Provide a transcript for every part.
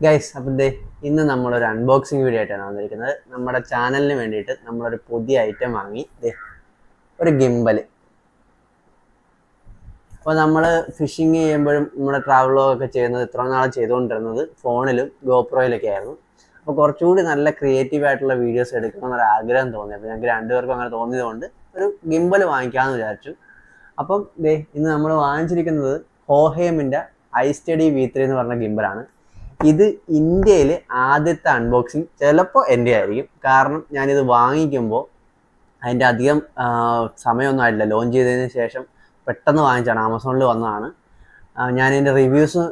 Guys അപ്പം ഇന്ന് നമ്മളൊരു അൺബോക്സിങ് വീഡിയോ ആയിട്ടാണ് വന്നിരിക്കുന്നത്. നമ്മുടെ ചാനലിന് വേണ്ടിയിട്ട് നമ്മളൊരു പുതിയ ഐറ്റം വാങ്ങി, ഒരു ഗിംബൽ. അപ്പോൾ നമ്മൾ ഫിഷിങ് ചെയ്യുമ്പോഴും നമ്മുടെ ട്രാവൽ വ്ളോഗൊക്കെ ചെയ്യുന്നത് ഇത്ര നാൾ ചെയ്തുകൊണ്ടിരുന്നത് ഫോണിലും ഗോപ്രോയിലൊക്കെ ആയിരുന്നു. അപ്പോൾ കുറച്ചുകൂടി നല്ല ക്രിയേറ്റീവ് ആയിട്ടുള്ള വീഡിയോസ് എടുക്കണമെന്നൊരു ആഗ്രഹം തോന്നി. അപ്പോൾ ഞങ്ങൾക്ക് രണ്ടുപേർക്കും അങ്ങനെ തോന്നിയതുകൊണ്ട് ഒരു ഗിംബൽ വാങ്ങിക്കാമെന്ന് വിചാരിച്ചു. അപ്പം ഇന്ന് നമ്മൾ വാങ്ങിച്ചിരിക്കുന്നത് ഹോഹേമിൻ്റെ ഐസ്റ്റഡി V3 എന്ന് പറഞ്ഞ ഗിംബലാണ്. ഇത് ഇന്ത്യയിൽ ആദ്യത്തെ അൺബോക്സിങ് ചിലപ്പോൾ എൻ്റെ ആയിരിക്കും. കാരണം ഞാനിത് വാങ്ങിക്കുമ്പോൾ അതിൻ്റെ അധികം സമയമൊന്നും ആയിട്ടില്ല. ലോഞ്ച് ചെയ്തതിന് ശേഷം പെട്ടെന്ന് വാങ്ങിച്ചാണ്, ആമസോണിൽ വന്നതാണ്. ഞാനിതിൻ്റെ റിവ്യൂസ്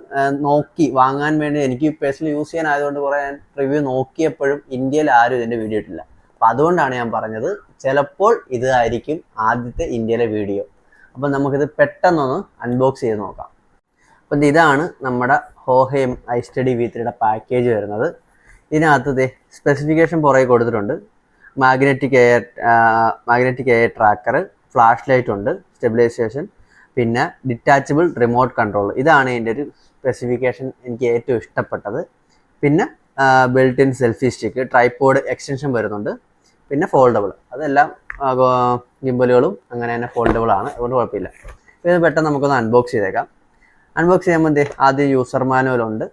നോക്കി വാങ്ങാൻ വേണ്ടി, എനിക്ക് പേഴ്സണലി യൂസ് ചെയ്യാനായതുകൊണ്ട് കുറേ ഞാൻ റിവ്യൂ നോക്കിയപ്പോഴും ഇന്ത്യയിൽ ആരും ഇതിൻ്റെ വീഡിയോ ഇട്ടില്ല. അപ്പം അതുകൊണ്ടാണ് ഞാൻ പറഞ്ഞത് ചിലപ്പോൾ ഇതായിരിക്കും ആദ്യത്തെ ഇന്ത്യയിലെ വീഡിയോ. അപ്പം നമുക്കിത് പെട്ടെന്നൊന്ന് അൺബോക്സ് ചെയ്ത് നോക്കാം. അപ്പം ഇതാണ് നമ്മുടെ ഹോഹേം ഐസ്റ്റഡി V3യുടെ പാക്കേജ് വരുന്നത്. ഇതിനകത്ത് സ്പെസിഫിക്കേഷൻ പുറകെ കൊടുത്തിട്ടുണ്ട്. Magnetic air tracker, flash light ഉണ്ട്, സ്റ്റെബിലൈസേഷൻ, പിന്നെ ഡിറ്റാച്ചബിൾ റിമോട്ട് കൺട്രോൾ. ഇതാണ് ഇതിൻ്റെ ഒരു സ്പെസിഫിക്കേഷൻ എനിക്ക് ഏറ്റവും ഇഷ്ടപ്പെട്ടത്. പിന്നെ built in selfie stick, tripod extension വരുന്നുണ്ട്, പിന്നെ ഫോൾഡബിൾ. അതെല്ലാം ഗിംബലുകളും അങ്ങനെ തന്നെ ഫോൾഡബിൾ ആണ്, അതുകൊണ്ട് കുഴപ്പമില്ല. ഇത് പെട്ടെന്ന് നമുക്കൊന്ന് അൺബോക്സ് ചെയ്തേക്കാം. അൺബോക്സ് ചെയ്യുമ്പോൾ ആദ്യം യൂസർ മാനുവലുണ്ട്.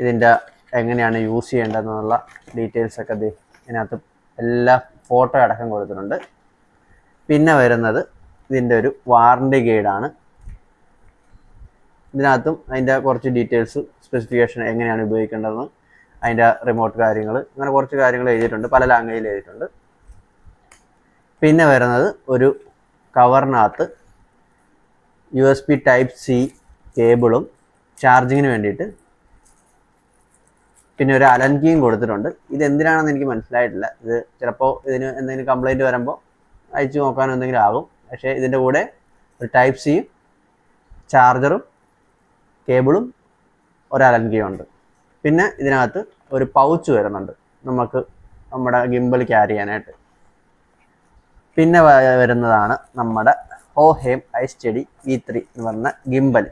ഇതിൻ്റെ എങ്ങനെയാണ് യൂസ് ചെയ്യേണ്ടതെന്നുള്ള ഡീറ്റെയിൽസൊക്കെ ഇതിനകത്ത് എല്ലാ ഫോട്ടോ അടക്കം കൊടുത്തിട്ടുണ്ട്. പിന്നെ വരുന്നത് ഇതിൻ്റെ ഒരു വാറണ്ടി ഗൈഡാണ്. ഇതിനകത്തും അതിൻ്റെ കുറച്ച് ഡീറ്റെയിൽസ്, സ്പെസിഫിക്കേഷൻ, എങ്ങനെയാണ് ഉപയോഗിക്കേണ്ടതെന്ന്, അതിൻ്റെ റിമോട്ട് കാര്യങ്ങൾ, അങ്ങനെ കുറച്ച് കാര്യങ്ങൾ എഴുതിയിട്ടുണ്ട്, പല ലാംഗ്വേജിൽ എഴുതിയിട്ടുണ്ട്. പിന്നെ വരുന്നത് ഒരു കവറിനകത്ത് USB Type-C കേബിളും ചാർജിങ്ങിന് വേണ്ടിയിട്ട്, പിന്നെ ഒരു അലൻ കീയും കൊടുത്തിട്ടുണ്ട്. ഇത് എന്തിനാണെന്ന് എനിക്ക് മനസ്സിലായിട്ടില്ല. ഇത് ചിലപ്പോൾ ഇതിന് എന്തെങ്കിലും കംപ്ലൈൻറ്റ് വരുമ്പോൾ അയച്ചു നോക്കാനോ എന്തെങ്കിലും ആകും. പക്ഷേ ഇതിൻ്റെ കൂടെ ഒരു Type-Cയും ചാർജറും കേബിളും ഒരു അലൻ കീയും ഉണ്ട്. പിന്നെ ഇതിനകത്ത് ഒരു പൗച്ച് വരുന്നുണ്ട് നമുക്ക് നമ്മുടെ ഗിംബൽ ക്യാരി ചെയ്യാനായിട്ട്. പിന്നെ വരുന്നതാണ് നമ്മുടെ ഹോഹേം ഐസ്റ്റഡി V3 എന്ന് പറഞ്ഞ ഗിംബൽ.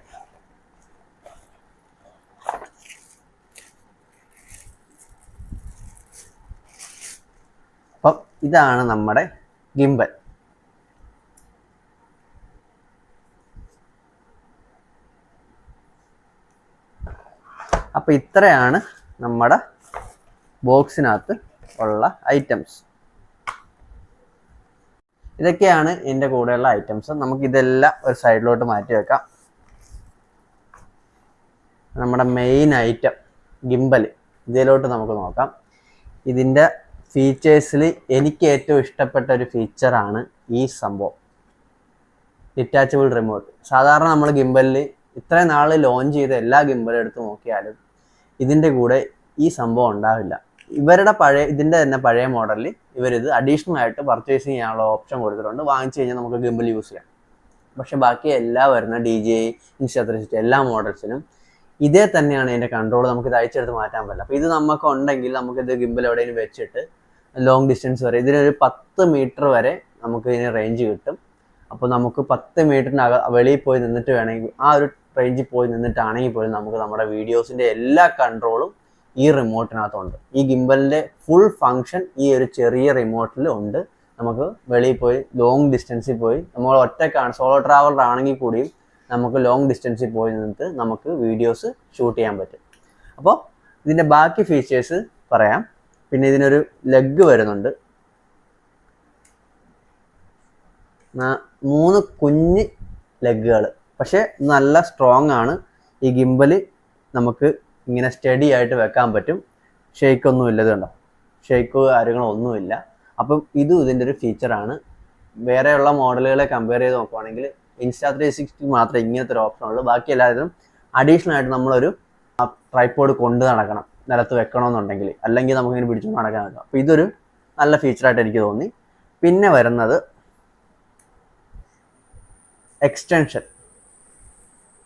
അപ്പം ഇതാണ് നമ്മുടെ ഗിംബൽ. അപ്പം ഇത്രയാണ് നമ്മുടെ ബോക്സിനകത്ത് ഉള്ള ഐറ്റംസ്. ഇതൊക്കെയാണ് ഇതിൻ്റെ കൂടെയുള്ള ഐറ്റംസ്. നമുക്കിതെല്ലാം ഒരു സൈഡിലോട്ട് മാറ്റി വെക്കാം. നമ്മുടെ മെയിൻ ഐറ്റം ഗിംബൽ, ഇതിലോട്ട് നമുക്ക് നോക്കാം. ഇതിൻ്റെ ഫീച്ചേഴ്സിൽ എനിക്ക് ഏറ്റവും ഇഷ്ടപ്പെട്ട ഒരു ഫീച്ചറാണ് ഈ സംഭവം, ഡിറ്റാച്ചബിൾ റിമോട്ട്. സാധാരണ നമ്മൾ ഗിംബലിൽ ഇത്രയും നാൾ ലോഞ്ച് ചെയ്ത എല്ലാ ഗിംബലും എടുത്ത് നോക്കിയാലും ഇതിൻ്റെ കൂടെ ഈ സംഭവം ഉണ്ടാവില്ല. ഇതിൻ്റെ തന്നെ പഴയ മോഡലിൽ ഇവരിത് അഡീഷണൽ ആയിട്ട് പർച്ചേസ് ചെയ്യാനുള്ള ഓപ്ഷൻ കൊടുത്തിട്ടുണ്ട്. വാങ്ങിച്ചു കഴിഞ്ഞാൽ നമുക്ക് ഗിംബൽ യൂസ് ചെയ്യാം. പക്ഷെ ബാക്കി എല്ലാ വരുന്ന DJI, Insta360 എല്ലാ മോഡൽസിനും ഇതേ തന്നെയാണ് ഇതിൻ്റെ കൺട്രോൾ. നമുക്കിത് അയച്ചെടുത്ത് മാറ്റാൻ പറ്റില്ല. അപ്പോൾ ഇത് നമുക്ക് ഉണ്ടെങ്കിൽ നമുക്കിത് ഗിംബൽ എവിടെയെങ്കിലും വെച്ചിട്ട് ലോങ് ഡിസ്റ്റൻസ് വരെ, ഇതിനൊരു 10 മീറ്റർ വരെ നമുക്ക് ഇതിന് റേഞ്ച് കിട്ടും. അപ്പോൾ നമുക്ക് 10 മീറ്ററിന് വെളിയിൽ പോയി നിന്നിട്ട് വേണമെങ്കിൽ, ആ ഒരു റേഞ്ചിൽ പോയി നിന്നിട്ടാണെങ്കിൽ പോലും നമുക്ക് നമ്മുടെ വീഡിയോസിൻ്റെ എല്ലാ കൺട്രോളും ഈ റിമോട്ടിനകത്തുണ്ട്. ഈ ഗിംബലിൻ്റെ ഫുൾ ഫങ്ഷൻ ഈ ഒരു ചെറിയ റിമോട്ടിൽ ഉണ്ട്. നമുക്ക് വെളിയിൽ പോയി ലോങ് ഡിസ്റ്റൻസിൽ പോയി, നമ്മൾ ഒറ്റക്കാണ്, സോളോ ട്രാവലർ ആണെങ്കിൽ കൂടിയും നമുക്ക് ലോങ് ഡിസ്റ്റൻസിൽ പോയി നിന്നിട്ട് നമുക്ക് വീഡിയോസ് ഷൂട്ട് ചെയ്യാൻ പറ്റും. അപ്പോൾ ഇതിൻ്റെ ബാക്കി ഫീച്ചേഴ്സ് പറയാം. പിന്നെ ഇതിനൊരു ലെഗ് വരുന്നുണ്ട്, 3 കുഞ്ഞ് ലെഗുകൾ. പക്ഷേ നല്ല സ്ട്രോങ് ആണ്. ഈ ഗിംബൽ നമുക്ക് ഇങ്ങനെ സ്റ്റഡി ആയിട്ട് വെക്കാൻ പറ്റും. ഷെയ്ക്കൊന്നും ഇല്ലതുണ്ടോ, ഷെയ്ക്കോ കാര്യങ്ങളോ ഒന്നുമില്ല. അപ്പം ഇതും ഇതിൻ്റെ ഒരു ഫീച്ചറാണ്. വേറെയുള്ള മോഡലുകളെ കമ്പയർ ചെയ്ത് നോക്കുവാണെങ്കിൽ Insta360 മാത്രമേ ഇങ്ങനത്തെ ഒരു ഓപ്ഷൻ ഉള്ളൂ. ബാക്കി എല്ലാവരും അഡീഷണൽ ആയിട്ട് നമ്മളൊരു ട്രൈപോഡ് കൊണ്ട് നടക്കണം, നിലത്ത് വെക്കണമെന്നുണ്ടെങ്കിൽ, അല്ലെങ്കിൽ നമുക്കിങ്ങനെ പിടിച്ചുകൊണ്ട് നടക്കാൻ പറ്റും. അപ്പോൾ ഇതൊരു നല്ല ഫീച്ചറായിട്ട് എനിക്ക് തോന്നി. പിന്നെ വരുന്നത് എക്സ്റ്റൻഷൻ,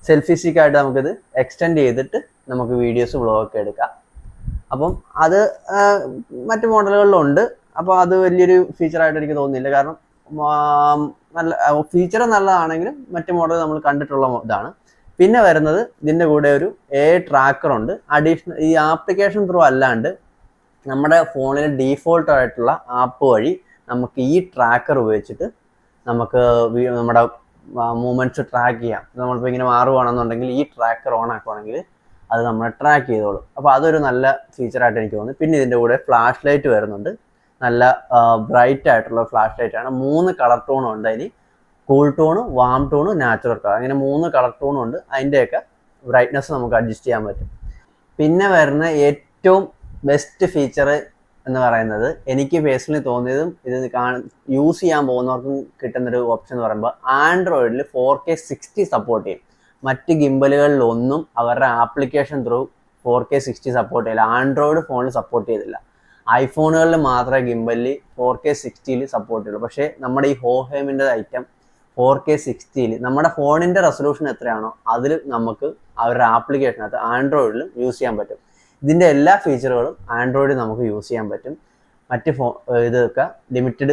സെൽഫി സ്റ്റിക്കായിട്ട് നമുക്കിത് എക്സ്റ്റെൻഡ് ചെയ്തിട്ട് നമുക്ക് വീഡിയോസ്, വ്ളോഗൊക്കെ എടുക്കാം. അപ്പം അത് മറ്റ് മോഡലുകളിലുണ്ട്. അപ്പോൾ അത് വലിയൊരു ഫീച്ചറായിട്ട് എനിക്ക് തോന്നുന്നില്ല. കാരണം നല്ല ഫീച്ചർ നല്ലതാണെങ്കിലും മറ്റ് മോഡൽ നമ്മൾ കണ്ടിട്ടുള്ള ഇതാണ്. പിന്നെ വരുന്നത് ഇതിൻ്റെ കൂടെ ഒരു ട്രാക്കർ ഉണ്ട്. അഡീഷണൽ ഈ ആപ്ലിക്കേഷൻ ത്രൂ അല്ലാണ്ട് നമ്മുടെ ഫോണിൽ ഡീഫോൾട്ട് ആയിട്ടുള്ള ആപ്പ് വഴി നമുക്ക് ഈ ട്രാക്കർ ഉപയോഗിച്ചിട്ട് നമുക്ക് നമ്മുടെ മൂവ്മെൻറ്റ്സ് ട്രാക്ക് ചെയ്യാം. നമ്മളിപ്പോൾ ഇങ്ങനെ മാറുകയാണെന്നുണ്ടെങ്കിൽ ഈ ട്രാക്കർ ഓൺ ആക്കുവാണെങ്കിൽ അത് നമ്മളെ ട്രാക്ക് ചെയ്തോളും. അപ്പോൾ അതൊരു നല്ല ഫീച്ചറായിട്ട് എനിക്ക് തോന്നുന്നു. പിന്നെ ഇതിൻ്റെ കൂടെ ഫ്ലാഷ് ലൈറ്റ് വരുന്നുണ്ട്. നല്ല ബ്രൈറ്റ് ആയിട്ടുള്ള ഫ്ലാഷ് ലൈറ്റാണ്. 3 കളർ ടോണും ഉണ്ട്. അതിന് cool tone, warm tone, natural colour, അങ്ങനെ 3 കളർ ടോണും ഉണ്ട്. അതിൻ്റെയൊക്കെ ബ്രൈറ്റ്നസ് നമുക്ക് അഡ്ജസ്റ്റ് ചെയ്യാൻ പറ്റും. പിന്നെ വരുന്ന ഏറ്റവും ബെസ്റ്റ് ഫീച്ചർ എന്ന് പറയുന്നത് എനിക്ക് പേഴ്സണലി തോന്നിയതും ഇത് യൂസ് ചെയ്യാൻ പോകുന്നവർക്കും കിട്ടുന്നൊരു ഓപ്ഷൻ എന്ന് പറയുമ്പോൾ ആൻഡ്രോയിഡിൽ 4K 60 സപ്പോർട്ട് ചെയ്യും. മറ്റ് ഗിംബലുകളിലൊന്നും അവരുടെ ആപ്ലിക്കേഷൻ ത്രൂ 4K 60 സപ്പോർട്ട് ചെയ്യില്ല. ആൻഡ്രോയിഡ് ഫോണിൽ സപ്പോർട്ട് ചെയ്തില്ല. ഐഫോണുകളിൽ മാത്രമേ ഗിംബലിൽ 4K 60 സപ്പോർട്ട് ചെയ്യുള്ളൂ. പക്ഷേ നമ്മുടെ ഈ ഹോഹേമിൻ്റെ ഐറ്റം 4K 60 നമ്മുടെ ഫോണിൻ്റെ റെസൊല്യൂഷൻ എത്രയാണോ അതിൽ നമുക്ക് അവരുടെ ആപ്ലിക്കേഷനകത്ത് ആൻഡ്രോയിഡിലും യൂസ് ചെയ്യാൻ പറ്റും. ഇതിൻ്റെ എല്ലാ ഫീച്ചറുകളും ആൻഡ്രോയിഡിൽ നമുക്ക് യൂസ് ചെയ്യാൻ പറ്റും. മറ്റ് ഇതൊക്കെ ലിമിറ്റ്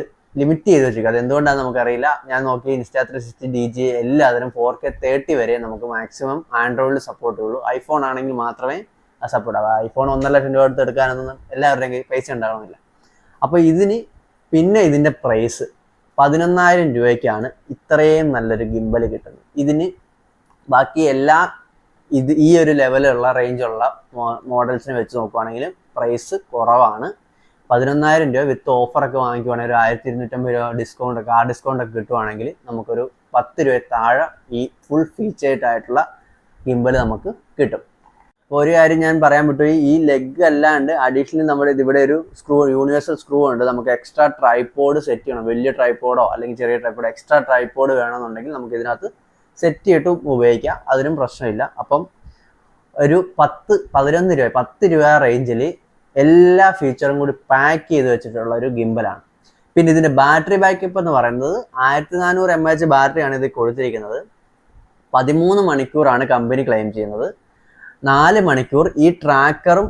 ചെയ്ത് വെച്ചിരിക്കുക. അത് എന്തുകൊണ്ടാണെന്ന് നമുക്കറിയില്ല. ഞാൻ നോക്കി Insta360 DJI എല്ലാത്തിനും 4K 30 വരെ നമുക്ക് മാക്സിമം ആൻഡ്രോയിഡിൽ സപ്പോർട്ട് ചെയ്യുള്ളൂ. ഐഫോൺ ആണെങ്കിൽ മാത്രമേ സപ്പോർട്ട് ആവുക. ഐഫോൺ 1.5 ലക്ഷം രൂപ എടുത്ത് എടുക്കാനൊന്നും എല്ലാവരുടെയും കയ്യിൽ പൈസ ഉണ്ടാകണമെന്നില്ല. അപ്പോൾ ഇതിന് പിന്നെ ഇതിൻ്റെ പ്രൈസ് 11,000 രൂപയ്ക്കാണ് ഇത്രയും നല്ലൊരു ഗിംബൽ കിട്ടുന്നത്. ഇതിന് ബാക്കി എല്ലാ ഈ ഒരു ലെവലുള്ള റേഞ്ചുള്ള മോഡൽസിനെ വെച്ച് നോക്കുവാണെങ്കിൽ പ്രൈസ് കുറവാണ്. 11,000 രൂപ വിത്ത് ഓഫറൊക്കെ വാങ്ങിക്കുവാണെങ്കിൽ ഒരു 1,250 രൂപ ഡിസ്കൗണ്ടൊക്കെ ഡിസ്കൗണ്ടൊക്കെ കിട്ടുവാണെങ്കിൽ നമുക്കൊരു 10 രൂപ താഴെ ഈ ഫുൾ ഫീച്ചേർഡ് ആയിട്ടുള്ള ഗിംബൽ നമുക്ക് കിട്ടും. അപ്പോൾ ഒരു കാര്യം ഞാൻ പറയാൻ വിട്ടു, ഈ ലെഗ് അല്ലാണ്ട് അഡീഷണലി നമ്മുടെ ഇവിടെ ഒരു യൂണിവേഴ്സൽ സ്ക്രൂ ഉണ്ട്. നമുക്ക് എക്സ്ട്രാ ട്രൈപോഡ് സെറ്റ് ചെയ്യണം. വലിയ ട്രൈപോഡോ അല്ലെങ്കിൽ ചെറിയ ട്രൈപോഡോ എക്സ്ട്രാ ട്രൈപോഡ് വേണമെന്നുണ്ടെങ്കിൽ നമുക്ക് ഇതിനകത്ത് സെറ്റ് ചെയ്തിട്ട് ഉപയോഗിക്കാം. അതിനും പ്രശ്നമില്ല. അപ്പം ഒരു 10-11 രൂപ 10 രൂപ റേഞ്ചിൽ എല്ലാ ഫീച്ചറും കൂടി പാക്ക് ചെയ്ത് വെച്ചിട്ടുള്ള ഒരു ഗിംബലാണ്. പിന്നെ ഇതിൻ്റെ ബാറ്ററി ബാക്കപ്പ് എന്ന് പറയുന്നത് 1400 mAh ബാറ്ററിയാണ് ഇത് കൊടുത്തിരിക്കുന്നത്. 13 മണിക്കൂറാണ് കമ്പനി ക്ലെയിം ചെയ്യുന്നത്. 4 മണിക്കൂർ ഈ ട്രാക്കറും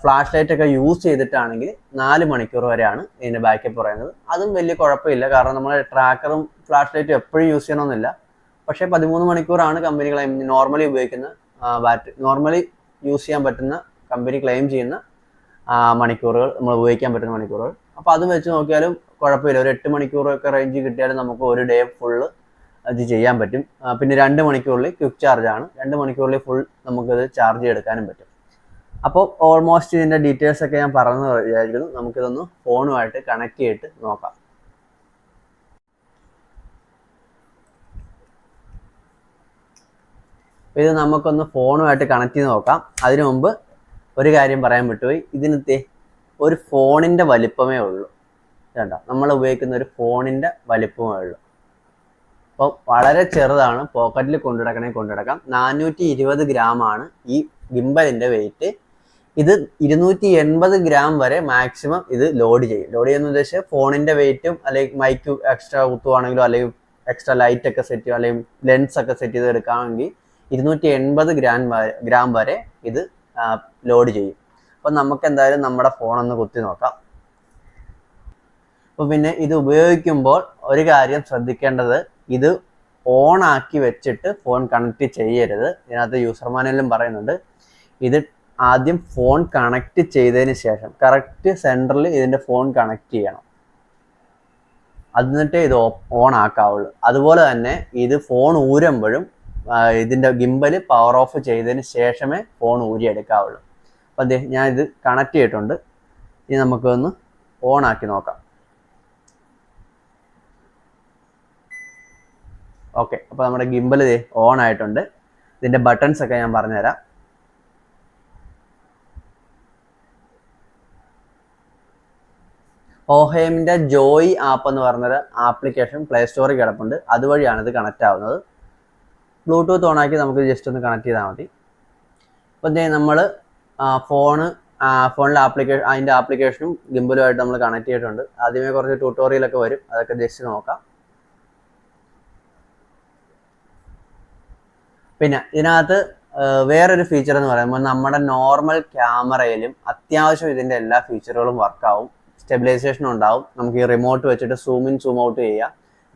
ഫ്ലാഷ് ലൈറ്റൊക്കെ യൂസ് ചെയ്തിട്ടാണെങ്കിൽ 4 മണിക്കൂർ വരെയാണ് ഇതിൻ്റെ ബാക്കപ്പ് പറയുന്നത്. അതും വലിയ കുഴപ്പമില്ല. കാരണം നമ്മൾ ട്രാക്കറും ഫ്ലാഷ് ലൈറ്റും എപ്പോഴും യൂസ് ചെയ്യണമെന്നില്ല. പക്ഷേ 13 മണിക്കൂറാണ് കമ്പനി ക്ലെയിം നോർമലി ഉപയോഗിക്കുന്ന ബാറ്ററി നോർമലി യൂസ് ചെയ്യാൻ പറ്റുന്ന കമ്പനി ക്ലെയിം ചെയ്യുന്ന മണിക്കൂറുകൾ നമ്മൾ ഉപയോഗിക്കാൻ പറ്റുന്ന മണിക്കൂറുകൾ. അപ്പോൾ അത് വെച്ച് നോക്കിയാലും കുഴപ്പമില്ല. ഒരു 8 മണിക്കൂറൊക്കെ റേഞ്ച് കിട്ടിയാലും നമുക്ക് ഒരു ഡേ ഫുള്ള് അത് ചെയ്യാൻ പറ്റും. പിന്നെ 2 മണിക്കൂറിൽ ക്വിക്ക് ചാർജാണ്. 2 മണിക്കൂറിൽ ഫുൾ നമുക്കത് ചാർജ് എടുക്കാനും പറ്റും. അപ്പോൾ ഓൾമോസ്റ്റ് ഇതിൻ്റെ ഡീറ്റെയിൽസൊക്കെ ഞാൻ പറഞ്ഞു വിചാരിക്കുന്നു. നമുക്കിതൊന്ന് ഫോണുമായിട്ട് കണക്ട് ചെയ്തിട്ട് നോക്കാം. ഇത് നമുക്കൊന്ന് ഫോണുമായിട്ട് കണക്ട് ചെയ്ത് നോക്കാം. അതിനു മുമ്പ് ഒരു കാര്യം പറയാൻ വിട്ടുപോയി. ഇതിനകത്തെ ഒരു ഫോണിൻ്റെ വലിപ്പമേ ഉള്ളൂ. കേട്ടോ, നമ്മൾ ഉപയോഗിക്കുന്ന ഒരു ഫോണിൻ്റെ വലിപ്പമേ ഉള്ളൂ. അപ്പോൾ വളരെ ചെറുതാണ്. പോക്കറ്റിൽ കൊണ്ടുനടക്കാം. 420 ഗ്രാമാണ് ഈ ഗിംബലിൻ്റെ വെയിറ്റ്. ഇത് 280 ഗ്രാം വരെ മാക്സിമം ഇത് ലോഡ് ചെയ്യുന്ന ഉദ്ദേശിച്ച് ഫോണിൻ്റെ വെയിറ്റും അല്ലെങ്കിൽ മൈക്ക് എക്സ്ട്രാ കുത്തുവാണെങ്കിലോ അല്ലെങ്കിൽ എക്സ്ട്രാ ലൈറ്റൊക്കെ സെറ്റ് ചെയ്യുക അല്ലെങ്കിൽ ലെൻസൊക്കെ സെറ്റ് ചെയ്ത് എടുക്കാമെങ്കിൽ 280 ഗ്രാം വരെ ഇത് ലോഡ് ചെയ്യും. അപ്പോൾ നമുക്ക് എന്തായാലും നമ്മുടെ ഫോണൊന്ന് കുത്തി നോക്കാം. അപ്പോൾ പിന്നെ ഇത് ഉപയോഗിക്കുമ്പോൾ ഒരു കാര്യം ശ്രദ്ധിക്കേണ്ടത്, ഇത് ഓൺ ആക്കി വെച്ചിട്ട് ഫോൺ കണക്ട് ചെയ്യരുത്. ഇതിനകത്ത് യൂസർ മാനുവലിലും പറയുന്നുണ്ട്. ഇത് ആദ്യം ഫോൺ കണക്ട് ചെയ്തതിന് ശേഷം കറക്റ്റ് സെൻറ്ററിൽ ഇതിൻ്റെ ഫോൺ കണക്ട് ചെയ്യണം. എന്നിട്ടേ ഇത് ഓൺ ആക്കാവുള്ളൂ. അതുപോലെ തന്നെ ഇത് ഫോൺ ഊരുമ്പോഴും ഇതിൻ്റെ ഗിംബൽ പവർ ഓഫ് ചെയ്തതിന് ശേഷമേ ഫോൺ ഊരിയെടുക്കാവുള്ളൂ. അപ്പോൾ ഞാൻ ഇത് കണക്ട് ചെയ്തിട്ടുണ്ട്. ഇനി നമുക്കൊന്ന് ഓൺ ആക്കി നോക്കാം. ഓക്കെ, അപ്പോൾ നമ്മുടെ ഗിംബൽ ഓൺ ആയിട്ടുണ്ട്. ഇതിൻ്റെ ബട്ടൺസ് ഒക്കെ ഞാൻ പറഞ്ഞുതരാം. ഓഹേമിൻ്റെ ജോയ് ആപ്പ് എന്ന് പറഞ്ഞൊരു ആപ്ലിക്കേഷൻ പ്ലേ സ്റ്റോറിൽ കിടപ്പുണ്ട്. അതുവഴിയാണ് ഇത് കണക്റ്റ് ആവുന്നത്. ബ്ലൂടൂത്ത് ഓണാക്കി നമുക്ക് ജസ്റ്റ് ഒന്ന് കണക്ട് ചെയ്താൽ മതി. അപ്പോൾ നമ്മൾ ഫോണിലെ അതിൻ്റെ ആപ്ലിക്കേഷനും ഗിംബലുമായിട്ട് നമ്മൾ കണക്ട് ചെയ്തിട്ടുണ്ട്. ആദ്യമേ കുറച്ച് ട്യൂട്ടോറിയലൊക്കെ വരും, അതൊക്കെ ജസ്റ്റ് നോക്കാം. പിന്നെ ഇതിനകത്ത് വേറൊരു ഫീച്ചർ എന്ന് പറയുമ്പോൾ നമ്മുടെ നോർമൽ ക്യാമറയിലും അത്യാവശ്യം ഇതിൻ്റെ എല്ലാ ഫീച്ചറുകളും വർക്കാവും. സ്റ്റെബിലൈസേഷൻ ഉണ്ടാവും. നമുക്ക് ഈ റിമോട്ട് വെച്ചിട്ട് സൂം ഇൻ സൂം ഔട്ട് ചെയ്യാം,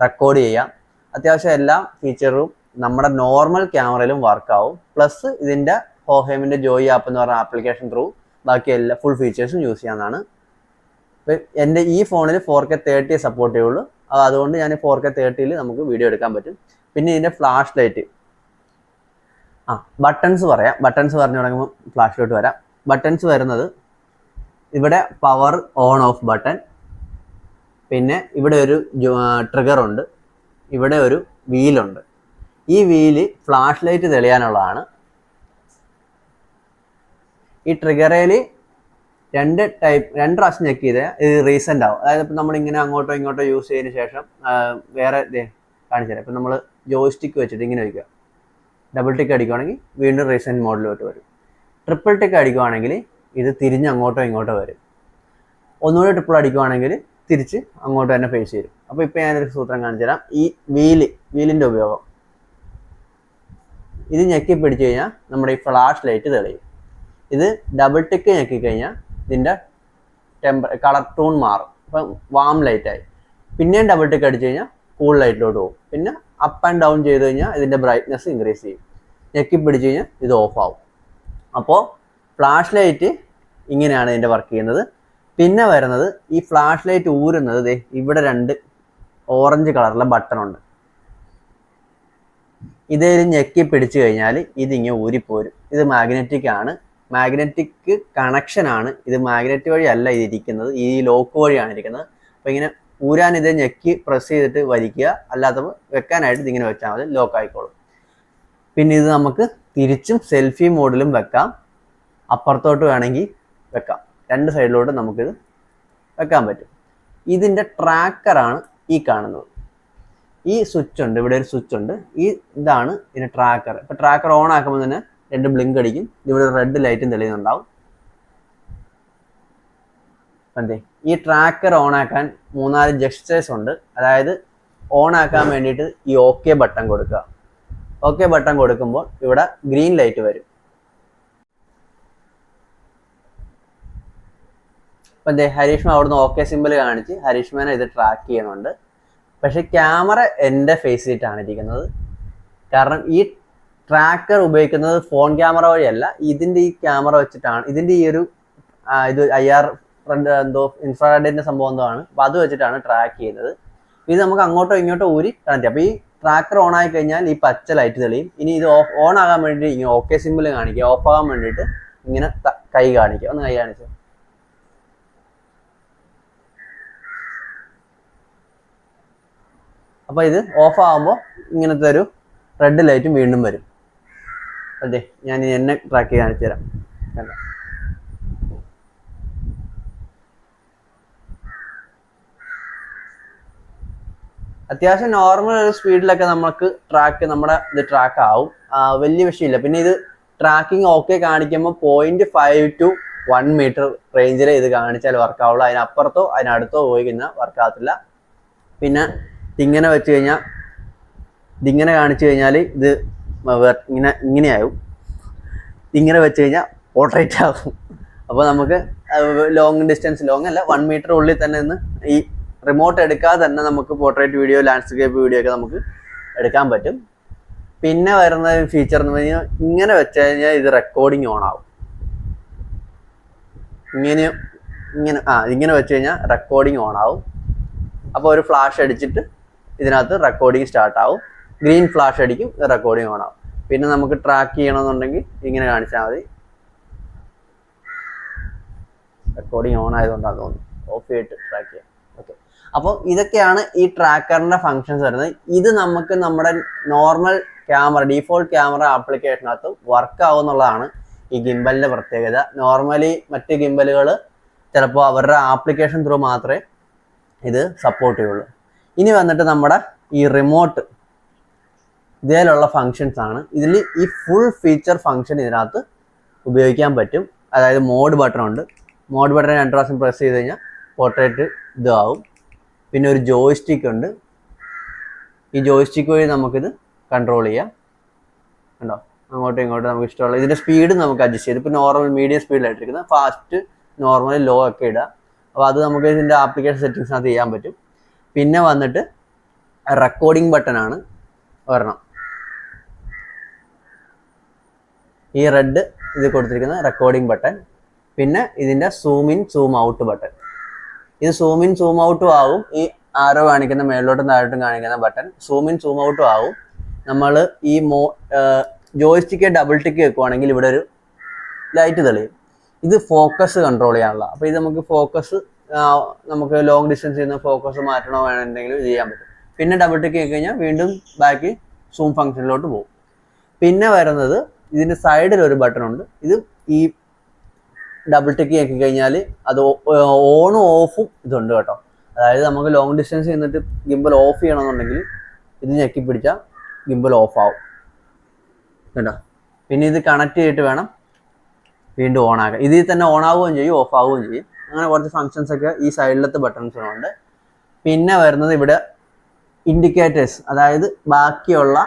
റെക്കോർഡ് ചെയ്യാം. അത്യാവശ്യം എല്ലാ ഫീച്ചറും നമ്മുടെ നോർമൽ ക്യാമറയിലും വർക്കാവും. പ്ലസ് ഇതിൻ്റെ ഹോഹേമിൻ്റെ ജോയി ആപ്പ് എന്ന് പറഞ്ഞ ആപ്ലിക്കേഷൻ ത്രൂ ബാക്കി എല്ലാ ഫുൾ ഫീച്ചേഴ്സും യൂസ് ചെയ്യാവുന്നതാണ്. ഇപ്പം എൻ്റെ ഈ ഫോണിൽ 4K 30 സപ്പോർട്ട് ചെയ്യുള്ളൂ. അതുകൊണ്ട് ഞാൻ 4K 30 നമുക്ക് വീഡിയോ എടുക്കാൻ പറ്റും. പിന്നെ ഇതിൻ്റെ ഫ്ലാഷ് ലൈറ്റ്, ബട്ടൺസ് പറയാം. ബട്ടൺസ് പറഞ്ഞു തുടങ്ങുമ്പോൾ ഫ്ലാഷിലോട്ട് വരാം. ബട്ടൺസ് വരുന്നത് ഇവിടെ പവർ ഓൺ ഓഫ് ബട്ടൺ, പിന്നെ ഇവിടെ ഒരു ട്രിഗർ ഉണ്ട്, ഇവിടെ ഒരു വീലുണ്ട്. ഈ വീല് ഫ്ലാഷ് ലൈറ്റ് തെളിയാനുള്ളതാണ്. ഈ ട്രിഗറിൽ രണ്ട് പ്രാവശ്യം ചെക്ക് ചെയ്താൽ ഇത് റീസെൻ്റ് ആവും. അതായത് ഇപ്പം നമ്മളിങ്ങനെ അങ്ങോട്ടോ ഇങ്ങോട്ടോ യൂസ് ചെയ്തതിന് ശേഷം വേറെ കാണിച്ചു തരാം. ഇപ്പം നമ്മൾ ജോയ്സ്റ്റിക്ക് വെച്ചിട്ട് ഇങ്ങനെ വയ്ക്കുക, ഡബിൾ ടിക്ക് അടിക്കുവാണെങ്കിൽ വീണ്ടും റീസെൻറ്റ് മോഡിലോട്ട് വരും. ട്രിപ്പിൾ ടിക്ക് അടിക്കുവാണെങ്കിൽ ഇത് തിരിഞ്ഞ് അങ്ങോട്ടോ ഇങ്ങോട്ടോ വരും. ഒന്നുകൂടി ട്രിപ്പിൾ അടിക്കുവാണെങ്കിൽ തിരിച്ച് അങ്ങോട്ട് തന്നെ ഫേസ് ചെയ്യും. അപ്പോൾ ഇപ്പോൾ ഞാനൊരു സൂത്രം കാണിച്ചു തരാം. ഈ വീലിൻ്റെ ഉപയോഗം, ഇത് ഞെക്കി പിടിച്ചു കഴിഞ്ഞാൽ നമ്മുടെ ഈ ഫ്ലാഷ് ലൈറ്റ് തെളിയും. ഇത് ഡബിൾ ടിക്ക് ഞെക്കിക്കഴിഞ്ഞാൽ ഇതിൻ്റെ കളർ ടൂൺ മാറും. ഇപ്പം വാം ലൈറ്റായി. പിന്നെയും ഡബിൾ ടിക്ക് അടിച്ചു കഴിഞ്ഞാൽ കൂൾ ലൈറ്റിലോട്ട് പോകും. പിന്നെ അപ്പ് ആൻഡ് ഡൗൺ ചെയ്ത് കഴിഞ്ഞാൽ ഇതിൻ്റെ ബ്രൈറ്റ്നെസ് ഇൻക്രീസ് ചെയ്യും. ഞെക്കി പിടിച്ചു കഴിഞ്ഞാൽ ഇത് ഓഫ് ആവും. അപ്പോൾ ഫ്ലാഷ് ലൈറ്റ് ഇങ്ങനെയാണ് ഇതിൻ്റെ വർക്ക് ചെയ്യുന്നത്. പിന്നെ വരുന്നത് ഈ ഫ്ലാഷ് ലൈറ്റ് ഊരുന്നത് ഇവിടെ 2 ഓറഞ്ച് കളറിലെ ബട്ടൺ ഉണ്ട്. ഇതേൽ ഞെക്കി പിടിച്ചു കഴിഞ്ഞാൽ ഇതിങ്ങനെ ഊരിപ്പോരും. ഇത് മാഗ്നറ്റിക് ആണ്, മാഗ്നറ്റിക് കണക്ഷൻ ആണ്. ഇത് മാഗ്നറ്റ് വഴി അല്ല ഇതിരിക്കുന്നത്, ഈ ലോക്ക് വഴിയാണ് ഇരിക്കുന്നത്. അപ്പോൾ ഇങ്ങനെ ഊരാൻ ഇത് ഞെക്കി പ്രസ് ചെയ്തിട്ട് വലിക്കുക, അല്ലാത്തപ്പോൾ വെക്കാനായിട്ട് ഇതിങ്ങനെ വെച്ചാൽ മതി, ലോക്ക് ആയിക്കോളും. പിന്നെ ഇത് നമുക്ക് തിരിച്ചും സെൽഫി മോഡിലും വെക്കാം, അപ്പുറത്തോട്ട് വേണമെങ്കിൽ വെക്കാം. 2 സൈഡിലോട്ട് നമുക്കിത് വെക്കാൻ പറ്റും. ഇതിൻ്റെ ട്രാക്കറാണ് ഈ കാണുന്നത്. ഈ സ്വിച്ച് ഉണ്ട്, ഇവിടെ ഒരു സ്വിച്ച് ഉണ്ട്. ഇതാണ് ഇതിൻ്റെ ട്രാക്കർ. ഇപ്പോൾ ട്രാക്കർ ഓൺ ആക്കുമ്പോൾ തന്നെ 2 ബ്ലിങ്ക് അടിക്കും. ഇവിടെ റെഡ് ലൈറ്റും തെളിയുന്നുണ്ടാവും. അതെ, ഈ ട്രാക്കർ ഓൺ ആക്കാൻ 3-4 ജെസ്റ്റേഴ്സ് ഉണ്ട്. അതായത് ഓൺ ആക്കാൻ വേണ്ടിയിട്ട് ഈ ഓക്കെ ബട്ടൺ കൊടുക്കുക. ഓക്കെ ബട്ടൺ കൊടുക്കുമ്പോൾ ഇവിടെ ഗ്രീൻ ലൈറ്റ് വരും. അപ്പം ഹരീഷ്മ അവിടുന്ന് ഓക്കെ സിമ്പിൾ കാണിച്ച് ഹരീഷ്മേനെ ഇത് ട്രാക്ക് ചെയ്യുന്നുണ്ട്. പക്ഷെ ക്യാമറ എൻ്റെ ഫേസ് ചെയ്തിട്ടാണ് ഇരിക്കുന്നത്. കാരണം ഈ ട്രാക്കർ ഉപയോഗിക്കുന്നത് ഫോൺ ക്യാമറ വഴിയല്ല, ഇതിൻ്റെ ഈ ക്യാമറ വെച്ചിട്ടാണ്. ഇതിൻ്റെ ഈ ഒരു ഇത് IR എന്തോ ഇൻഫ്രാറെഡിൻ്റെ സംഭവം എന്തോ ആണ്. അപ്പോൾ അത് വെച്ചിട്ടാണ് ട്രാക്ക് ചെയ്യുന്നത്. ഇത് നമുക്ക് അങ്ങോട്ടോ ഇങ്ങോട്ടോ ഊരി കണക്ട് ചെയ്യാം. അപ്പോൾ ഈ ട്രാക്കർ ഓൺ ആയി കഴിഞ്ഞാൽ ഈ പച്ച ലൈറ്റ് തെളിയും. ഇനി ഇത് ഓൺ ആകാൻ വേണ്ടിയിട്ട് ഇങ്ങനെ ഓക്കെ സിമ്പിൾ കാണിക്കുക, ഓഫ് ആകാൻ വേണ്ടിയിട്ട് ഇങ്ങനെ കൈ കാണിക്കുക. ഒന്ന് കൈ കാണിച്ചു. അപ്പോൾ ഇത് ഓഫ് ആകുമ്പോൾ ഇങ്ങനത്തെ ഒരു റെഡ് ലൈറ്റും വീണ്ടും വരും. അതെ, ഞാൻ എന്നെ ട്രാക്ക് ചെയ്ത് കാണിച്ചു തരാം. കണ്ടോ, അത്യാവശ്യം നോർമൽ ഒരു സ്പീഡിലൊക്കെ നമുക്ക് നമ്മുടെ ഇത് ട്രാക്ക് ആവും, വലിയ വിഷയമില്ല. പിന്നെ ഇത് ട്രാക്കിംഗ് ഓക്കെ കാണിക്കുമ്പോൾ 0.5 to 1 മീറ്റർ റേഞ്ചിൽ ഇത് കാണിച്ചാൽ വർക്കാവുള്ളൂ. അതിനപ്പുറത്തോ അതിനടുത്തോ പോയി കഴിഞ്ഞാൽ വർക്കാകത്തില്ല. പിന്നെ ഇതിങ്ങനെ വെച്ച് കഴിഞ്ഞാൽ, ഇതിങ്ങനെ കാണിച്ചു കഴിഞ്ഞാൽ ഇത് ഇങ്ങനെയാവും. ഇങ്ങനെ വെച്ച് കഴിഞ്ഞാൽ പോർട്രേറ്റ് ആകും. അപ്പോൾ നമുക്ക് ലോങ് അല്ല 1 മീറ്റർ ഉള്ളിൽ തന്നെ നിന്ന് ഈ റിമോട്ട് എടുക്കാതെ തന്നെ നമുക്ക് പോർട്രേറ്റ് വീഡിയോ, ലാൻഡ്സ്കേപ്പ് വീഡിയോ ഒക്കെ നമുക്ക് എടുക്കാൻ പറ്റും. പിന്നെ വരുന്ന ഫീച്ചർ എന്ന് പറഞ്ഞാൽ ഇങ്ങനെ വെച്ച് കഴിഞ്ഞാൽ ഇത് റെക്കോർഡിങ് ഓൺ ആവും. ഇങ്ങനെ വെച്ച് കഴിഞ്ഞാൽ റെക്കോർഡിങ് ഓൺ ആവും. അപ്പോൾ ഒരു ഫ്ലാഷ് അടിച്ചിട്ട് ഇതിനകത്ത് റെക്കോർഡിങ് സ്റ്റാർട്ട് ആവും. ഗ്രീൻ ഫ്ലാഷ് അടിക്കും, റെക്കോർഡിങ് ഓൺ ആവും. പിന്നെ നമുക്ക് ട്രാക്ക് ചെയ്യണമെന്നുണ്ടെങ്കിൽ ഇങ്ങനെ കാണിച്ചാൽ മതി. റെക്കോർഡിങ് ഓൺ ആയതുകൊണ്ടാണ് തോന്നുന്നു, ഓഫ് ചെയ്തിട്ട് ട്രാക്ക് ചെയ്യാം. ഓക്കെ, അപ്പോൾ ഇതൊക്കെയാണ് ഈ ട്രാക്കറിൻ്റെ ഫങ്ഷൻസ് വരുന്നത്. ഇത് നമുക്ക് നമ്മുടെ നോർമൽ ക്യാമറ, ഡീഫോൾട്ട് ക്യാമറ ആപ്ലിക്കേഷനകത്ത് വർക്ക് ആവുമെന്നുള്ളതാണ് ഈ ഗിംബലിൻ്റെ പ്രത്യേകത. നോർമലി മറ്റ് ഗിംബലുകൾ ചിലപ്പോൾ അവരുടെ ആപ്ലിക്കേഷൻ ത്രൂ മാത്രമേ ഇത് സപ്പോർട്ട് ചെയ്യുള്ളൂ. ഇനി വന്നിട്ട് നമ്മുടെ ഈ റിമോട്ട്, ഇതിലുള്ള ഫങ്ഷൻസ് ആണ്. ഇതിൽ ഈ ഫുൾ ഫീച്ചർ ഫങ്ഷൻ ഇതിനകത്ത് ഉപയോഗിക്കാൻ പറ്റും. അതായത് മോഡ് ബട്ടൺ ഉണ്ട്. മോഡ് ബട്ടൺ 2 പ്രാവശ്യം പ്രസ് ചെയ്ത് കഴിഞ്ഞാൽ പോർട്രേറ്റ് ഇതാവും. പിന്നെ ഒരു ജോയ്സ്റ്റിക്ക് ഉണ്ട്. ഈ ജോയ്സ്റ്റിക്ക് വഴി നമുക്കിത് കൺട്രോൾ ചെയ്യാം. കണ്ടോ, അങ്ങോട്ടും ഇങ്ങോട്ടും നമുക്ക് ഇഷ്ടമുള്ള ഇതിൻ്റെ സ്പീഡ് നമുക്ക് അഡ്ജസ്റ്റ് ചെയ്ത്, ഇപ്പോൾ നോർമൽ മീഡിയം സ്പീഡിലായിട്ടിരിക്കുന്നത്, ഫാസ്റ്റ്, നോർമൽ, ലോ ഒക്കെ ഇടുക. അപ്പോൾ അത് നമുക്ക് ഇതിൻ്റെ ആപ്ലിക്കേഷൻ സെറ്റിങ്സിനകത്ത് ചെയ്യാൻ പറ്റും. പിന്നെ വന്നിട്ട് റെക്കോർഡിംഗ് ബട്ടനാണ് ഒരെണ്ണം. ഈ റെഡ് ഇത് കൊടുത്തിരിക്കുന്ന റെക്കോർഡിംഗ് ബട്ടൺ, പിന്നെ ഇതിൻ്റെ zoom in zoom out button. ഇത് സൂം ഇൻ സൂം ഔട്ടും ആവും, ഈ ആരോ കാണിക്കുന്ന മേളിലോട്ടും താഴോട്ടും കാണിക്കുന്ന ബട്ടൺ സൂം ഇൻ സൂം ഔട്ടും ആവും. നമ്മൾ ഈ ജോയിസ്റ്റിക്ക് ഡബിൾ ടിക്ക് വെക്കുവാണെങ്കിൽ ഇവിടെ ഒരു ലൈറ്റ് തെളിയും. ഇത് ഫോക്കസ് കൺട്രോൾ ചെയ്യാനുള്ള. അപ്പോൾ ഇത് നമുക്ക് ഫോക്കസ്, നമുക്ക് ലോങ് ഡിസ്റ്റൻസ് ചെയ്യുന്ന ഫോക്കസ് മാറ്റണോ വേണമെന്നുണ്ടെങ്കിൽ ഇത് ചെയ്യാൻ പറ്റും. പിന്നെ ഡബിൾ ടിക്ക് ചെയ്ത് കഴിഞ്ഞാൽ വീണ്ടും ബാക്കി സൂം ഫംഗ്ഷനിലോട്ട് പോകും. പിന്നെ വരുന്നത് ഇതിൻ്റെ സൈഡിൽ ഒരു ബട്ടൺ ഉണ്ട്. ഇത് ഈ ഡബിൾ ടിക്ക് ആക്കി കഴിഞ്ഞാൽ അത് ഓണും ഓഫും ഇതുണ്ട് കേട്ടോ. അതായത് നമുക്ക് ലോങ് ഡിസ്റ്റൻസ് ചെയ്യുന്നിട്ട് ഗിംബൽ ഓഫ് ചെയ്യണമെന്നുണ്ടെങ്കിൽ ഇത് ഞെക്കി പിടിച്ചാൽ ഗിംബൽ ഓഫ് ആവും കേട്ടോ. പിന്നെ ഇത് കണക്ട് ചെയ്തിട്ട് വേണം വീണ്ടും ഓൺ ആക്കാൻ. ഇതിൽ തന്നെ ഓൺ ആവുകയും ചെയ്യും, ഓഫ് ആവുകയും ചെയ്യും. അങ്ങനെ കുറച്ച് ഫങ്ഷൻസ് ഒക്കെ ഈ സൈഡിലത്തെ ബട്ടൺസിനുണ്ട്. പിന്നെ വരുന്നത് ഇവിടെ ഇൻഡിക്കേറ്റേഴ്സ്, അതായത് ബാക്കിയുള്ള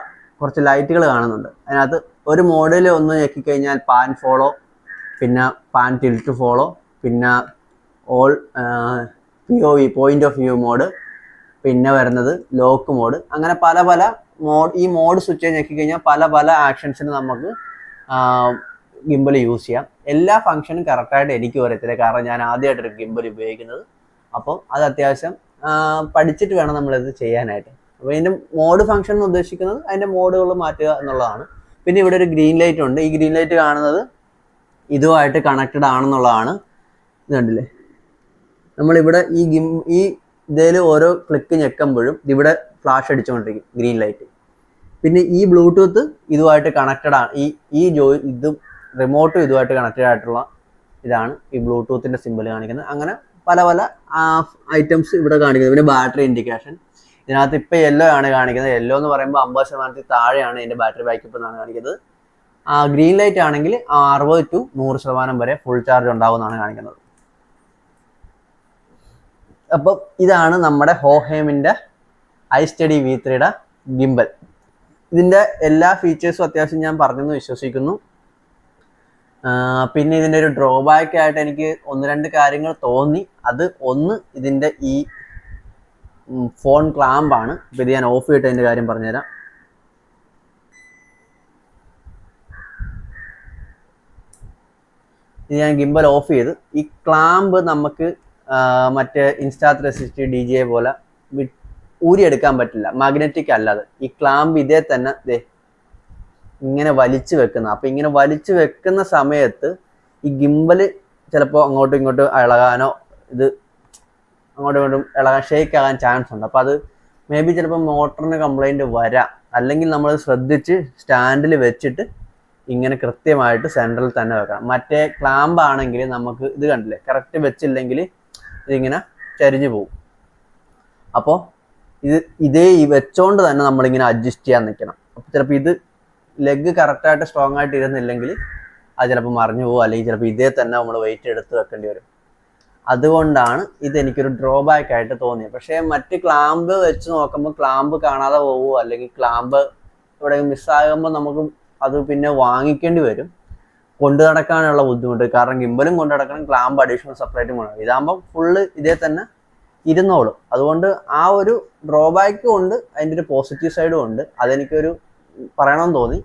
കുറച്ച് ലൈറ്റുകൾ കാണുന്നുണ്ട്. അതിനകത്ത് ഒരു മോഡിൽ ഒന്ന് ഞെക്കിക്കഴിഞ്ഞാൽ പാൻ ഫോളോ, പിന്നെ പാൻ ടിൽറ്റ് ഫോളോ, പിന്നെ all POV point of view mode, പിന്നെ വരുന്നത് ലോക്ക് മോഡ്. അങ്ങനെ പല പല മോഡ്. ഈ മോഡ് സ്വിച്ച് ഞെക്കിക്കഴിഞ്ഞാൽ പല പല ആക്ഷൻസിന് നമുക്ക് ഗിംബൽ യൂസ് ചെയ്യാം. എല്ലാ ഫംഗ്ഷനും കറക്റ്റായിട്ട് എനിക്ക് വരത്തില്ല, കാരണം ഞാൻ ആദ്യമായിട്ടൊരു ഗിംബൽ ഉപയോഗിക്കുന്നത്. അപ്പോൾ അത് അത്യാവശ്യം പഠിച്ചിട്ട് വേണം നമ്മളിത് ചെയ്യാനായിട്ട്. അപ്പോൾ ഇതിൻ്റെ മോഡ് ഫംഗ്ഷൻ എന്ന് ഉദ്ദേശിക്കുന്നത് അതിൻ്റെ മോഡുകൾ മാറ്റുക എന്നുള്ളതാണ്. പിന്നെ ഇവിടെ ഒരു ഗ്രീൻ ലൈറ്റ് ഉണ്ട്. ഈ ഗ്രീൻ ലൈറ്റ് കാണുന്നത് ഇതുമായിട്ട് കണക്റ്റഡ് ആണെന്നുള്ളതാണ്. ഇത് കണ്ടില്ലേ, നമ്മളിവിടെ ഈ ഇതിൽ ഓരോ ക്ലിക്ക് ഞെക്കുമ്പോഴും ഇവിടെ ഫ്ലാഷ് അടിച്ചുകൊണ്ടിരിക്കും ഗ്രീൻ ലൈറ്റ്. പിന്നെ ഈ ബ്ലൂടൂത്ത് ഇതുമായിട്ട് കണക്റ്റഡ് ആണ്. ഇതും റിമോട്ടും ഇതുമായിട്ട് കണക്റ്റഡ് ആയിട്ടുള്ള ഇതാണ് ഈ ബ്ലൂടൂത്തിൻ്റെ സിമ്പിൾ കാണിക്കുന്നത്. അങ്ങനെ പല പല ഐറ്റംസ് ഇവിടെ കാണിക്കുന്നത്. പിന്നെ ബാറ്ററി ഇൻഡിക്കേഷൻ ഇതിനകത്ത് ഇപ്പോൾ യെല്ലോ ആണ് കാണിക്കുന്നത്. യെല്ലോ എന്ന് പറയുമ്പോൾ 50% താഴെയാണ് ഇതിൻ്റെ ബാറ്ററി ബാക്കപ്പ് എന്നാണ് കാണിക്കുന്നത്. ഗ്രീൻ ലൈറ്റ് ആണെങ്കിൽ 60 to 100% വരെ ഫുൾ ചാർജ് ഉണ്ടാവുമെന്നാണ് കാണിക്കുന്നത്. അപ്പം ഇതാണ് നമ്മുടെ ഹോഹേമിൻ്റെ iSteady V3യുടെ ഗിംബൽ. ഇതിൻ്റെ എല്ലാ ഫീച്ചേഴ്സും അത്യാവശ്യം ഞാൻ പറഞ്ഞെന്ന് വിശ്വസിക്കുന്നു. പിന്നെ ഇതിൻ്റെ ഒരു ഡ്രോബാക്ക് ആയിട്ട് എനിക്ക് 1-2 കാര്യങ്ങൾ തോന്നി. അത് ഒന്ന്, ഇതിൻ്റെ ഈ ഫോൺ ക്ലാമ്പാണ്. ഇപ്പോൾ ഇത് ഞാൻ ഓഫ് ചെയ്തിട്ട് അതിൻ്റെ കാര്യം പറഞ്ഞുതരാം. ഇത് ഞാൻ ഗിംബൽ ഓഫ് ചെയ്ത്, ഈ ക്ലാമ്പ് നമുക്ക് മറ്റേ Insta360 DJI പോലെ ഊരിയെടുക്കാൻ പറ്റില്ല, മാഗ്നറ്റിക് അല്ലാതെ. ഈ ക്ലാമ്പ് ഇതേ തന്നെ ഇങ്ങനെ വലിച്ചു വെക്കുന്ന. അപ്പോൾ ഇങ്ങനെ വലിച്ചു വെക്കുന്ന സമയത്ത് ഈ ഗിംബൽ ചിലപ്പോൾ അങ്ങോട്ടും ഇങ്ങോട്ടും ഇളകാനോ ഇത് അങ്ങോട്ടും ഇങ്ങോട്ടും ഇളകാൻ ഷേക്ക് ആകാൻ ചാൻസ് ഉണ്ട്. അപ്പോൾ അത് മേ ബി ചിലപ്പോൾ മോട്ടറിന് കംപ്ലൈൻറ്റ് വരാം. അല്ലെങ്കിൽ നമ്മൾ ശ്രദ്ധിച്ച് സ്റ്റാൻഡിൽ വെച്ചിട്ട് ഇങ്ങനെ കൃത്യമായിട്ട് സെൻട്രൽ തന്നെ വെക്കണം. മറ്റേ ക്ലാമ്പ് ആണെങ്കിൽ നമുക്ക് ഇത് കണ്ടില്ലേ, കറക്റ്റ് വെച്ചില്ലെങ്കിൽ ഇതിങ്ങനെ ചരിഞ്ഞു പോകും. അപ്പോൾ ഇതേ വെച്ചോണ്ട് തന്നെ നമ്മളിങ്ങനെ അഡ്ജസ്റ്റ് ചെയ്യാൻ നിൽക്കണം. അപ്പോൾ ചിലപ്പോൾ ഇത് ലെഗ് കറക്റ്റായിട്ട് സ്ട്രോങ് ആയിട്ട് ഇരുന്നില്ലെങ്കിൽ അത് ചിലപ്പോൾ മറിഞ്ഞു പോകും, അല്ലെങ്കിൽ ചിലപ്പോൾ ഇതേ തന്നെ നമ്മൾ വെയിറ്റ് എടുത്ത് വെക്കേണ്ടി വരും. അതുകൊണ്ടാണ് ഇതെനിക്കൊരു ഡ്രോബാക്ക് ആയിട്ട് തോന്നിയത്. പക്ഷേ മറ്റ് ക്ലാമ്പ് വെച്ച് നോക്കുമ്പോൾ ക്ലാമ്പ് കാണാതെ പോകുമോ, അല്ലെങ്കിൽ ക്ലാമ്പ് ഇവിടെ മിസ്സാകുമ്പോൾ നമുക്ക് അത് പിന്നെ വാങ്ങിക്കേണ്ടി വരും. കൊണ്ടു നടക്കാനുള്ള ബുദ്ധിമുട്ട്, കാരണം ഗിംബലും കൊണ്ടു നടക്കണം, ക്ലാമ്പ് അഡീഷണൽ സെപ്പറേറ്റും കൊണ്ടുപോകണം. ഇതാകുമ്പോൾ ഫുള്ള് ഇതേ തന്നെ ഇരുന്നോളും. അതുകൊണ്ട് ആ ഒരു ഡ്രോബാക്കും ഉണ്ട്, അതിൻ്റെ ഒരു പോസിറ്റീവ് സൈഡും ഉണ്ട്. അതെനിക്കൊരു പറയണമെന്ന് തോന്നി.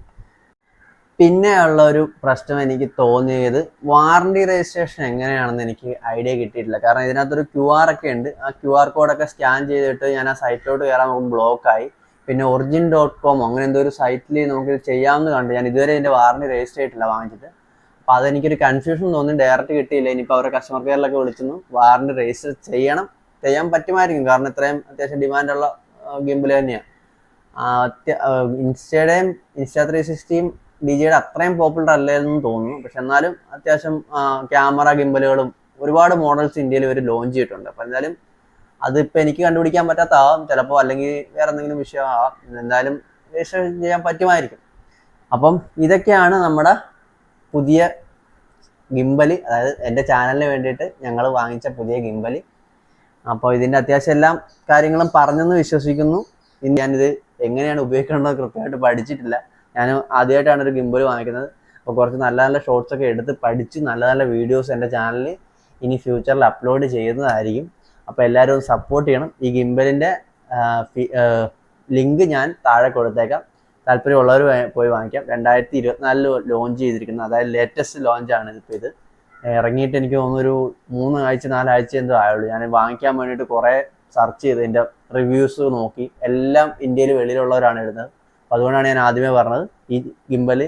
പിന്നെ ഉള്ള ഒരു പ്രശ്നം എനിക്ക് തോന്നിയത് വാറണ്ടി രജിസ്ട്രേഷൻ എങ്ങനെയാണെന്ന് എനിക്ക് ഐഡിയ കിട്ടിയിട്ടില്ല. കാരണം ഇതിനകത്തൊരു QR ഒക്കെ ഉണ്ട്. ആ QR കോഡൊക്കെ സ്കാൻ ചെയ്തിട്ട് ഞാൻ ആ സൈറ്റിലോട്ട് കയറാൻ നമുക്ക് ബ്ലോക്കായി. പിന്നെ origin.com അങ്ങനെ എന്തോ ഒരു സൈറ്റിൽ നമുക്ക് ചെയ്യാമെന്ന് കണ്ടു. ഞാൻ ഇതുവരെ ഇതിൻ്റെ വാറണ്ടി രജിസ്റ്റർ ചെയ്തിട്ടില്ല വാങ്ങിച്ചിട്ട്. അപ്പോൾ അതെനിക്കൊരു കൺഫ്യൂഷൻ തോന്നി, ഡയറക്റ്റ് കിട്ടിയില്ല. ഇനിയിപ്പോൾ അവരുടെ കസ്റ്റമർ കെയറിലൊക്കെ വിളിച്ചെന്നു വാറണ്ടി രജിസ്റ്റർ ചെയ്യാൻ പറ്റുമായിരിക്കും, കാരണം ഇത്രയും അത്യാവശ്യം ഡിമാൻഡുള്ള ഗിംബിൾ തന്നെയാണ്. Insta360യും DJIയുടെ അത്രയും പോപ്പുലർ അല്ലെന്ന് തോന്നുന്നു. പക്ഷെ എന്നാലും അത്യാവശ്യം ക്യാമറ ഗിംബലുകളും ഒരുപാട് മോഡൽസ് ഇന്ത്യയിൽ ഇവർ ലോഞ്ച് ചെയ്തിട്ടുണ്ട്. അപ്പോൾ എന്തായാലും അതിപ്പോൾ എനിക്ക് കണ്ടുപിടിക്കാൻ പറ്റാത്തതാവാം ചിലപ്പോൾ, അല്ലെങ്കിൽ വേറെ എന്തെങ്കിലും വിഷയമാവാം. എന്തായാലും രജിസ്റ്റർ ചെയ്യാൻ പറ്റുമായിരിക്കും. അപ്പം ഇതൊക്കെയാണ് നമ്മുടെ പുതിയ ഗിംബല്, അതായത് എൻ്റെ ചാനലിന് വേണ്ടിയിട്ട് ഞങ്ങൾ വാങ്ങിച്ച പുതിയ ഗിംബല്. അപ്പോൾ ഇതിൻ്റെ അത്യാവശ്യം എല്ലാ കാര്യങ്ങളും പറഞ്ഞെന്ന് വിശ്വസിക്കുന്നു. ഇനി ഞാനിത് എങ്ങനെയാണ് ഉപയോഗിക്കേണ്ടത് കൃത്യമായിട്ട് പഠിച്ചിട്ടില്ല. ഞാൻ ആദ്യമായിട്ടാണ് ഒരു ഗിംബൽ വാങ്ങിക്കുന്നത്. അപ്പോൾ കുറച്ച് നല്ല നല്ല ഷോർട്സ് ഒക്കെ എടുത്ത് പഠിച്ച് നല്ല നല്ല വീഡിയോസ് എൻ്റെ ചാനലിൽ ഇനി ഫ്യൂച്ചറിൽ അപ്ലോഡ് ചെയ്യുന്നതായിരിക്കും. അപ്പോൾ എല്ലാവരും സപ്പോർട്ട് ചെയ്യണം. ഈ ഗിംബലിൻ്റെ ലിങ്ക് ഞാൻ താഴെ കൊടുത്തേക്കാം. താല്പര്യമുള്ളവർ പോയി വാങ്ങിക്കാം. 2024 ലോഞ്ച് ചെയ്തിരിക്കുന്നത്, അതായത് ലേറ്റസ്റ്റ് ലോഞ്ചാണ് ഇപ്പോൾ ഇത്. ഇറങ്ങിയിട്ട് എനിക്ക് തോന്നുന്നു ഒരു 3 ആഴ്ച 4 ആഴ്ച എന്തോ ആയുള്ളൂ. ഞാൻ വാങ്ങിക്കാൻ വേണ്ടിയിട്ട് കുറേ സെർച്ച് ചെയ്ത് ഇതിൻ്റെ റിവ്യൂസ് നോക്കി. എല്ലാം ഇന്ത്യയിൽ വെളിയിലുള്ളവരാണ് ഇടുന്നത്. അപ്പോൾ അതുകൊണ്ടാണ് ഞാൻ ആദ്യമേ പറഞ്ഞത് ഈ ഗിംബൽ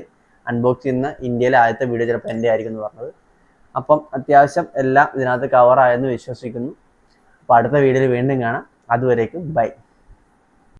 അൺബോക്സ് ചെയ്യുന്ന ഇന്ത്യയിലെ ആദ്യത്തെ വീഡിയോ ചിലപ്പോൾ എൻ്റെ ആയിരിക്കും എന്ന് പറഞ്ഞത്. അപ്പം അത്യാവശ്യം എല്ലാം ഇതിനകത്ത് കവറായെന്ന് വിശ്വസിക്കുന്നു. അപ്പോൾ അടുത്ത വീഡിയോയിൽ വീണ്ടും കാണാം. അതുവരേക്കും ബൈ.